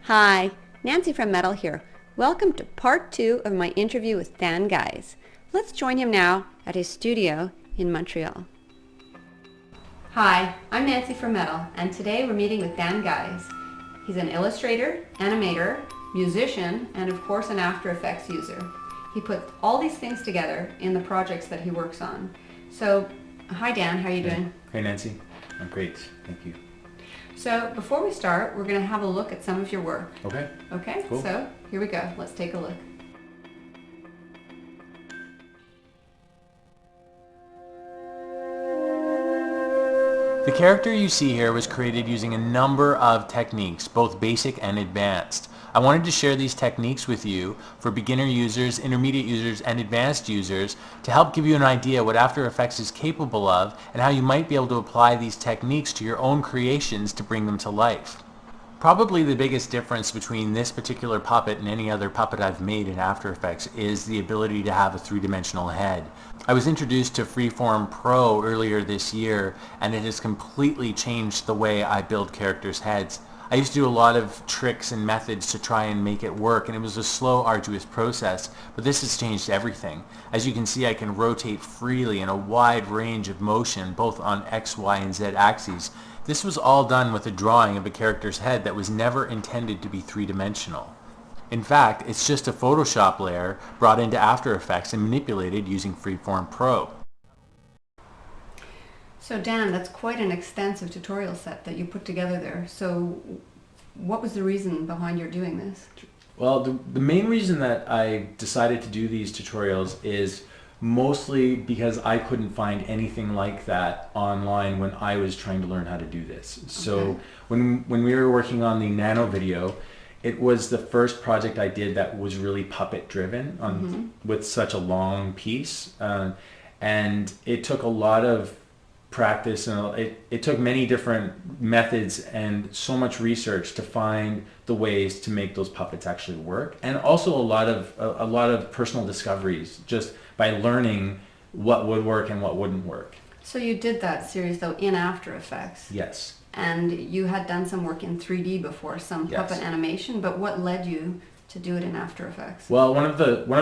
Hi, Nancy from Metal here. Welcome to part 2 of my interview with Dan Guise. Let's join him now at his studio in Montreal. Hi, I'm Nancy from Metal, and today we're meeting with Dan Guise. He's an illustrator, animator, musician, and of course an After Effects user. He puts all these things together in the projects that he works on. So, hi Dan, how are you doing? Hey Nancy, I'm great, thank you. So before we start, we're going to have a look at some of your work. Okay. Okay, cool. So here we go. Let's take a look. The character you see here was created using a number of techniques, both basic and advanced. I wanted to share these techniques with you for beginner users, intermediate users, and advanced users to help give you an idea what After Effects is capable of and how you might be able to apply these techniques to your own creations to bring them to life. Probably the biggest difference between this particular puppet and any other puppet I've made in After Effects is the ability to have a three-dimensional head. I was introduced to Freeform Pro earlier this year, and it has completely changed the way I build characters' heads. I used to do a lot of tricks and methods to try and make it work, and it was a slow, arduous process, but this has changed everything. As you can see, I can rotate freely in a wide range of motion, both on X, Y, and Z axes. This was all done with a drawing of a character's head that was never intended to be three-dimensional. In fact, it's just a Photoshop layer brought into After Effects and manipulated using Freeform Pro. So Dan, that's quite an extensive tutorial set that you put together there. So what was the reason behind your doing this? Well, the main reason that I decided to do these tutorials is mostly because I couldn't find anything like that online when I was trying to learn how to do this. So when we were working on the nano video, it was the first project I did that was really puppet driven with such a long piece. And it took a lot of practice, and it took many different methods and so much research to find the ways to make those puppets actually work, and also a lot of personal discoveries just by learning what would work and what wouldn't work. So you did that series though in After Effects. Yes. And you had done some work in 3D before, some puppet animation, but what led you to do it in After Effects? Well, one of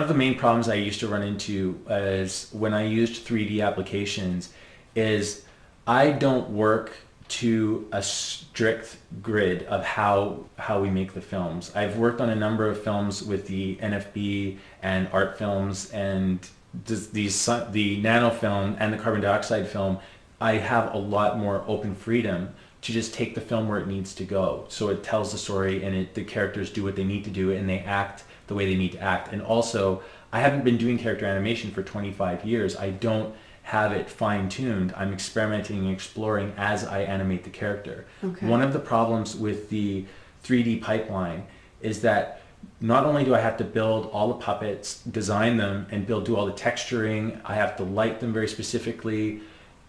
the main problems I used to run into is when I used 3D applications is I don't work to a strict grid of how we make the films. I've worked on a number of films with the NFB and art films and the nano film and the carbon dioxide film. I have a lot more open freedom to just take the film where it needs to go. So it tells the story, and the characters do what they need to do, and they act the way they need to act. And also, I haven't been doing character animation for 25 years. I don't have it fine-tuned. I'm experimenting and exploring as I animate the character. Okay. One of the problems with the 3D pipeline is that not only do I have to build all the puppets, design them, and do all the texturing, I have to light them very specifically.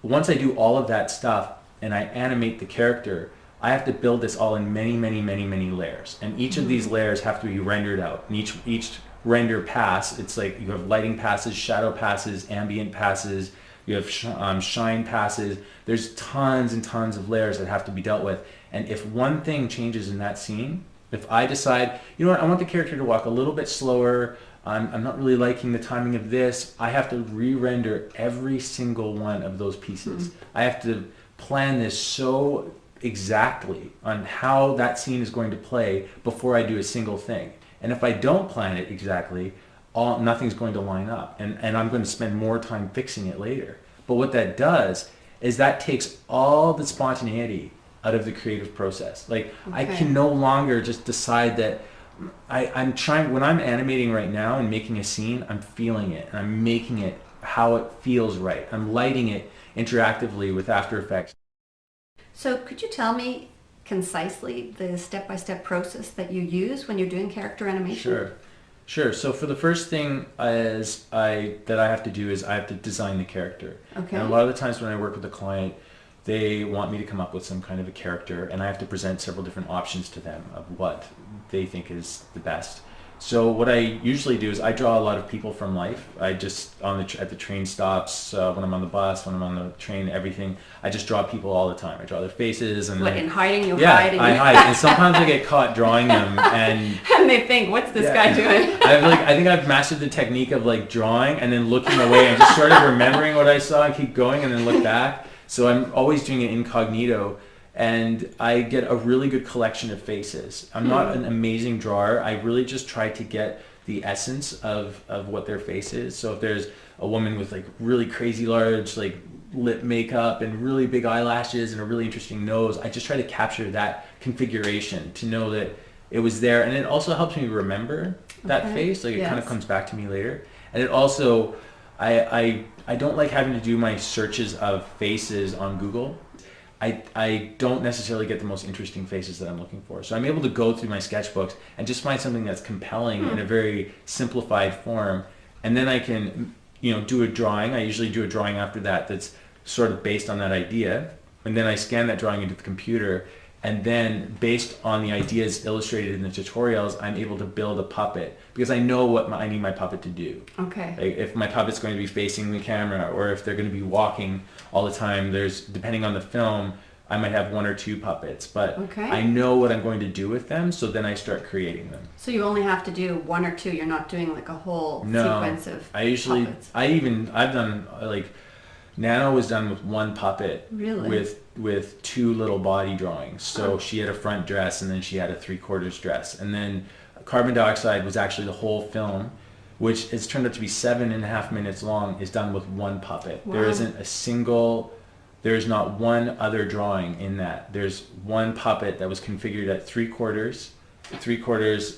Once I do all of that stuff and I animate the character, I have to build this all in many, many, many, many layers. And each of these layers have to be rendered out. And each render pass, it's like you have lighting passes, shadow passes, ambient passes, you have shine passes. There's tons and tons of layers that have to be dealt with. And if one thing changes in that scene, if I decide, you know what, I want the character to walk a little bit slower, I'm not really liking the timing of this, I have to re-render every single one of those pieces. I have to plan this so exactly on how that scene is going to play before I do a single thing. And if I don't plan it exactly, nothing's going to line up, and I'm going to spend more time fixing it later. But what that does is that takes all the spontaneity out of the creative process. Like, I can no longer just decide that I'm trying, when I'm animating right now and making a scene, I'm feeling it, and I'm making it how it feels right. I'm lighting it interactively with After Effects. So could you tell me concisely the step-by-step process that you use when you're doing character animation? Sure. So for the first thing that I have to do is I have to design the character. Okay. And a lot of the times when I work with a client, they want me to come up with some kind of a character, and I have to present several different options to them of what they think is the best. So what I usually do is I draw a lot of people from life. I just at the train stops, when I'm on the bus, when I'm on the train, everything. I just draw people all the time. I draw their faces and What, in hiding you yeah, hide? I hide, and sometimes I get caught drawing them, and And they think, what's this guy doing? I think I've mastered the technique of like drawing and then looking away and just sort of remembering what I saw and keep going and then look back. So I'm always doing it incognito. And I get a really good collection of faces. I'm not an amazing drawer. I really just try to get the essence of what their face is. So if there's a woman with like really crazy large like lip makeup and really big eyelashes and a really interesting nose, I just try to capture that configuration to know that it was there. And it also helps me remember that face. Like it kind of comes back to me later. And it also, I don't like having to do my searches of faces on Google. I don't necessarily get the most interesting faces that I'm looking for. So I'm able to go through my sketchbooks and just find something that's compelling in a very simplified form. And then I can, do a drawing. I usually do a drawing after that that's sort of based on that idea. And then I scan that drawing into the computer. And then based on the ideas illustrated in the tutorials, I'm able to build a puppet because I know what I need my puppet to do. Okay. Like if my puppet's going to be facing the camera or if they're going to be walking all the time, depending on the film, I might have 1 or 2 puppets, but I know what I'm going to do with them, so then I start creating them. So you only have to do 1 or 2, you're not doing like a whole sequence of puppets. I've done like, Nano was done with 1 puppet. Really? With 2 little body drawings. So she had a front dress and then she had a 3/4 dress. And then Carbon Dioxide was actually the whole film, which has turned out to be 7.5 minutes long, is done with 1 puppet. Wow. There's not one other drawing in that. There's 1 puppet that was configured at 3/4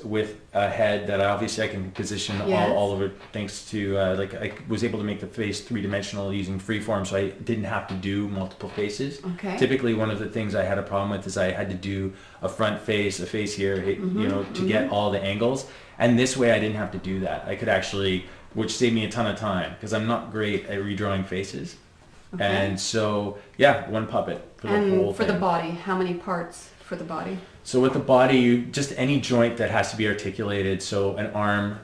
with a head that obviously I can position all over thanks to I was able to make the face 3-dimensional using freeform, so I didn't have to do multiple faces. Okay. Typically one of the things I had a problem with is I had to do a front face, a face here, to get all the angles. And this way I didn't have to do that. I could actually, which saved me a ton of time because I'm not great at redrawing faces. Okay. And so, 1 puppet for the whole thing. And for the body, how many parts for the body? So with the body, just any joint that has to be articulated. So an arm,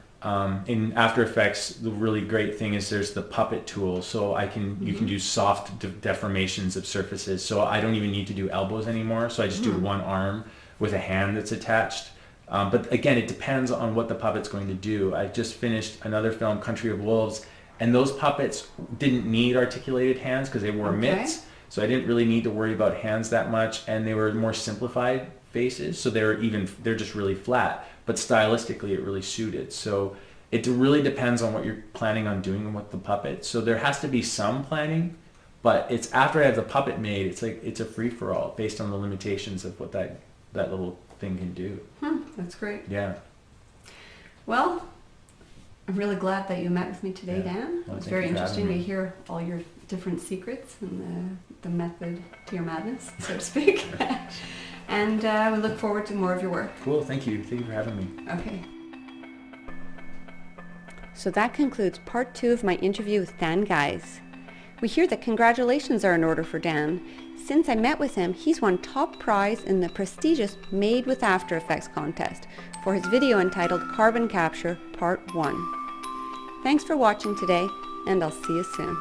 in After Effects, the really great thing is there's the puppet tool. So you can do soft deformations of surfaces. So I don't even need to do elbows anymore. So I just do 1 arm with a hand that's attached. But again, it depends on what the puppet's going to do. I just finished another film, Country of Wolves, and those puppets didn't need articulated hands because they wore mitts. So I didn't really need to worry about hands that much, and they were more simplified faces. So they're just really flat, but stylistically it really suited. So it really depends on what you're planning on doing with the puppet. So there has to be some planning, but it's after I have the puppet made, it's a free-for-all based on the limitations of what that little thing can do. That's great. Yeah. Well, I'm really glad that you met with me today, Dan. It was very interesting to hear all your different secrets and the method to your madness, so to speak. And we look forward to more of your work. Cool. Thank you. Thank you for having me. Okay. So that concludes part 2 of my interview with Dan Guys. We hear that congratulations are in order for Dan. Since I met with him, he's won top prize in the prestigious Made with After Effects contest for his video entitled Carbon Capture Part 1. Thanks for watching today, and I'll see you soon.